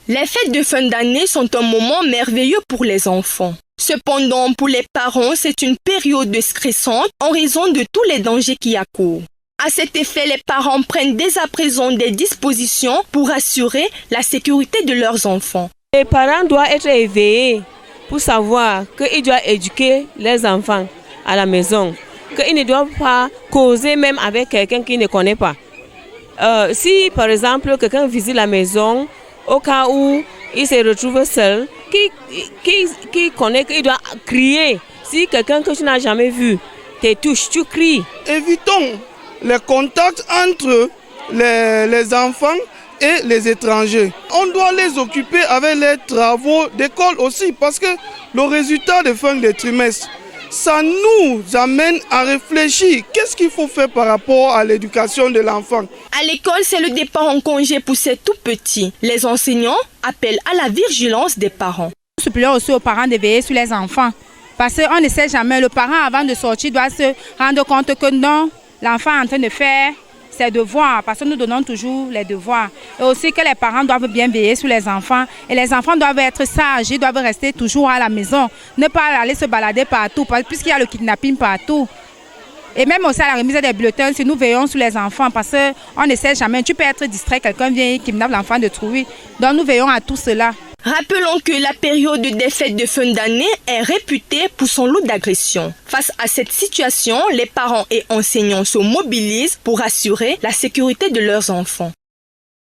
Les fêtes de fin d'année sont un moment merveilleux pour les enfants. Cependant, pour les parents, c'est une période stressante en raison de tous les dangers qui accourent. À cet effet, les parents prennent dès à présent des dispositions pour assurer la sécurité de leurs enfants. Les parents doivent être éveillés pour savoir qu'ils doivent éduquer les enfants à la maison, qu'ils ne doivent pas causer même avec quelqu'un qu'ils ne connaissent pas. Si par exemple quelqu'un visite la maison, au cas où il se retrouve seul, qui connaît qu'il doit crier. Si quelqu'un que tu n'as jamais vu te touche, tu cries. Évitons les contacts entre les enfants et les étrangers. On doit les occuper avec les travaux d'école aussi parce que le résultat de fin de trimestre, ça nous amène à réfléchir. Qu'est-ce qu'il faut faire par rapport à l'éducation de l'enfant? À l'école, c'est le départ en congé pour ces tout petits. Les enseignants appellent à la vigilance des parents. Je supplie aussi aux parents de veiller sur les enfants. Parce qu'on ne sait jamais, le parent avant de sortir doit se rendre compte que non, l'enfant est en train de faire ses devoirs, parce que nous donnons toujours les devoirs. Et aussi que les parents doivent bien veiller sur les enfants. Et les enfants doivent être sages, ils doivent rester toujours à la maison. Ne pas aller se balader partout, puisqu'il y a le kidnapping partout. Et même aussi à la remise des bulletins, si nous veillons sur les enfants, parce qu'on ne sait jamais, tu peux être distrait, quelqu'un vient et kidnappe l'enfant de trouver. Donc nous veillons à tout cela. Rappelons que la période des fêtes de fin d'année est réputée pour son lot d'agressions. Face à cette situation, les parents et enseignants se mobilisent pour assurer la sécurité de leurs enfants.